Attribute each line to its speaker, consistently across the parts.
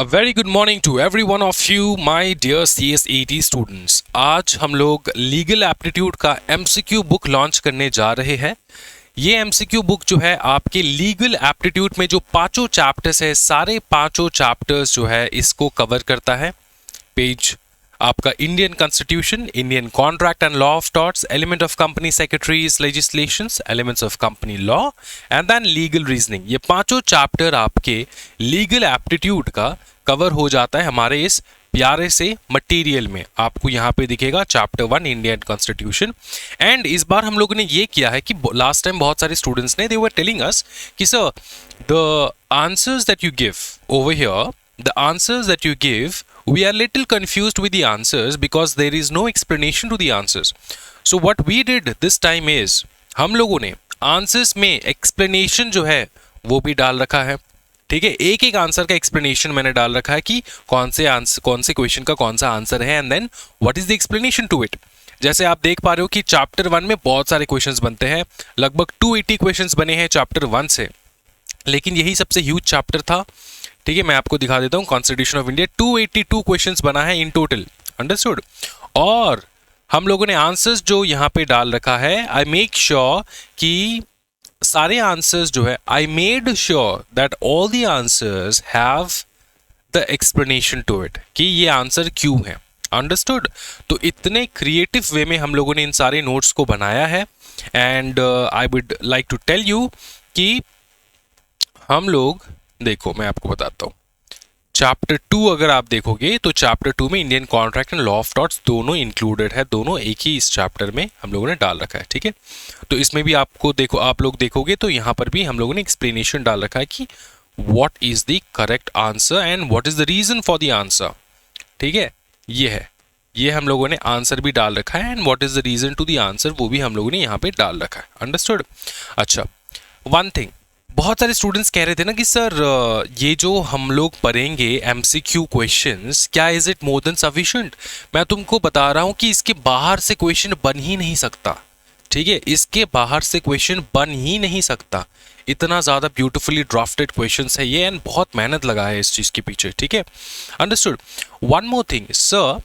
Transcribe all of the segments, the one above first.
Speaker 1: A very good morning to every one of you, my dear CS80 students. आज हम लोग legal aptitude का MCQ book launch करने जा रहे हैं। ये MCQ बुक जो है आपके लीगल एप्टीट्यूड में जो पांचों चैप्टर्स है, सारे पांचों चैप्टर्स जो है इसको कवर करता है। पेज आपका Indian constitution, Indian contract and law of torts, element of company secretaries legislations, elements of company law and then legal reasoning. ये पांचों चैप्टर आपके लीगल एप्टीट्यूड का कवर हो जाता है हमारे इस प्यारे से मटेरियल में। आपको यहाँ पे दिखेगा चैप्टर 1 इंडियन कॉन्स्टिट्यूशन। एंड इस बार हम लोगों ने ये किया है कि लास्ट टाइम बहुत सारे स्टूडेंट्स ने दे वर टेलिंग अस कि sir the answers that you give over here, the answers that you give, we are little confused with the answers because there is no explanation to the answers. So what we did this time is हम लोगों ने answers में explanation जो है वो भी डाल रखा है। ठीक है, एक एक आंसर का एक्सप्लेनेशन मैंने डाल रखा है कि कौन से क्वेश्चन का कौन सा आंसर है and then what is the explanation to it. जैसे आप देख पा रहे हो कि चैप्टर 1 में बहुत सारे क्वेश्चंस बनते हैं, लगभग 280 क्वेश्चंस बने हैं चैप्टर 1 से, लेकिन यही सबसे ह्यूज चैप्टर था। ठीक है, मैं आपको दिखा देता हूँ कॉन्स्टिट्यूशन ऑफ इंडिया 282 क्वेश्चंस बना है इन टोटल, अंडरस्टूड। और हम लोगों ने आंसर्स जो यहाँ पे डाल रखा है, आई मेक श्योर कि सारे आंसर्स जो है, I made sure that all the answers have the explanation to it कि ये आंसर क्यों है, अंडरस्टूड। तो इतने क्रिएटिव वे में हम लोगों ने इन सारे नोट्स को बनाया है। And I would like to tell you कि हम लोग, देखो मैं आपको बताता हूँ, चैप्टर 2 अगर आप देखोगे तो चैप्टर 2 में Indian contract and law of torts दोनों इंक्लूडेड है, दोनों एक ही इस चैप्टर में हम लोगों ने डाल रखा है। ठीक है, तो इसमें भी आपको देखो, आप लोग देखोगे तो यहाँ पर भी हम लोगों ने एक्सप्लेनेशन डाल रखा है कि what is the correct answer and what is the reason for the answer. ठीक है, ये है, ये हम लोगों ने आंसर भी डाल रखा है and what is the reason to the answer वो भी हम लोगों ने यहाँ पे डाल रखा है, अंडरस्टूड। अच्छा, वन थिंग, बहुत सारे स्टूडेंट्स कह रहे थे ना कि सर ये जो हम लोग पढ़ेंगे MCQ क्वेश्चंस, क्या is it more than sufficient? मैं तुमको बता रहा हूँ कि इसके बाहर से क्वेश्चन बन ही नहीं सकता। ठीक है, इसके बाहर से क्वेश्चन बन ही नहीं सकता, इतना ज़्यादा ब्यूटिफुली ड्राफ्टेड क्वेश्चंस है ये एंड बहुत मेहनत लगा है इस चीज़ के पीछे। ठीक है, understood. One more thing sir,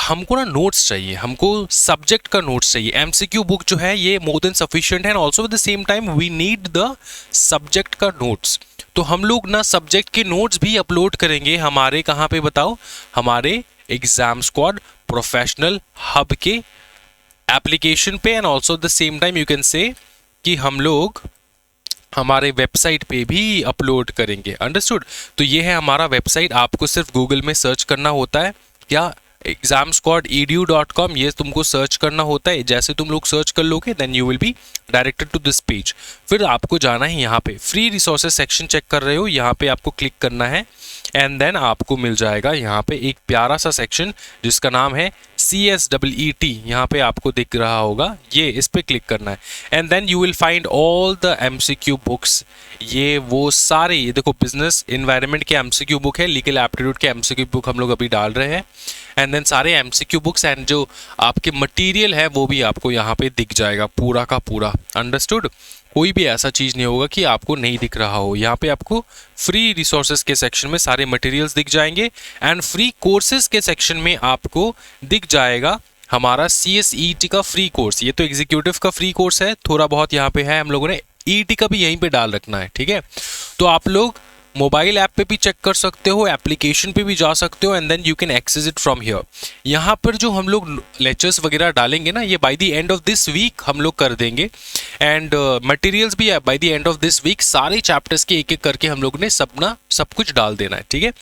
Speaker 1: हमको ना नोट्स चाहिए, हमको सब्जेक्ट का नोट्स चाहिए। MCQ बुक जो है ये मोर देन सफिशिएंट है and also at the same time we need the subject का नोट्स। तो हम लोग ना सब्जेक्ट के नोट्स भी अपलोड करेंगे हमारे, कहाँ पे बताओ, हमारे एग्जाम स्क्वाड प्रोफेशनल हब के एप्लीकेशन पे and also at the same time you can say कि हम लोग हमारे वेबसाइट पे भी अपलोड करेंगे, अंडरस्टूड। तो ये है हमारा वेबसाइट, आपको सिर्फ गूगल में सर्च करना होता है, क्या examsquadedu.com, ये तुमको सर्च करना होता है। जैसे तुम लोग सर्च कर लोगे then you will be directed to this page. फिर आपको जाना है यहाँ पे फ्री रिसोर्सेज सेक्शन, चेक कर रहे हो, यहाँ पे आपको क्लिक करना है एंड देन आपको मिल जाएगा यहाँ पे एक प्यारा सा सेक्शन जिसका नाम है CSEET, यहाँ पे आपको दिख रहा होगा, ये इस पे क्लिक करना है and then you will find all the MCQ books. ये वो सारे, ये देखो बिजनेस एनवायरनमेंट के MCQ बुक है, लीगल एप्टीट्यूड के MCQ बुक हम लोग अभी डाल रहे हैं एंड देन सारे MCQ बुक्स एंड जो आपके मटेरियल है वो भी आपको यहाँ पे दिख जाएगा पूरा का पूरा, अंडरस्टूड। कोई भी ऐसा चीज़ नहीं होगा कि आपको नहीं दिख रहा हो। यहाँ पे आपको फ्री रिसोर्सेज के सेक्शन में सारे मटेरियल्स दिख जाएंगे एंड फ्री कोर्सेज के सेक्शन में आपको दिख जाएगा हमारा CSET का फ्री कोर्स। ये तो एग्जीक्यूटिव का फ्री कोर्स है, थोड़ा बहुत यहाँ पे है, हम लोगों ने ET का भी यहीं पे डाल रखना है। ठीक है, तो आप लोग मोबाइल ऐप पे भी चेक कर सकते हो, एप्लीकेशन पे भी जा सकते हो and then you can access it from here. यहाँ पर जो हम लोग लेक्चर्स वगैरह डालेंगे ना, ये by the end of this week हम लोग कर देंगे एंड मटेरियल्स भी by the end of this week सारे चैप्टर्स के एक एक करके हम लोग ने सब कुछ डाल देना है। ठीक है,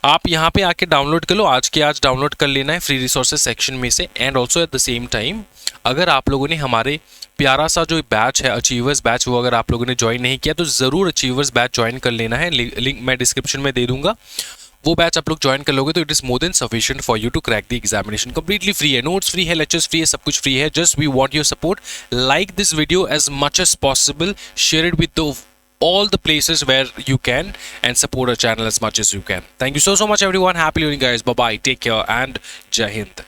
Speaker 1: आप यहाँ पे आके डाउनलोड कर लो, आज के आज डाउनलोड कर लेना है फ्री रिसोर्सेज सेक्शन में से। And also at the same time अगर आप लोगों ने हमारे प्यारा सा जो बैच है अचीवर्स बैच, वो अगर आप लोगों ने ज्वाइन नहीं किया तो ज़रूर अचीवर्स बैच ज्वाइन कर लेना है, लिंक मैं डिस्क्रिप्शन में दे दूंगा। वो बैच आप लोग ज्वाइन कर लोगे तो it is more than sufficient for you to crack the examination. Completely free है, नोट्स फ्री है, लेक्चर्स फ्री है, सब कुछ फ्री है। Just we want your support, like this video as much as possible, share it with all the places where you can and support our channel as much as you can. Thank you so much everyone. Happy learning guys. Bye bye. Take care and Jai Hind.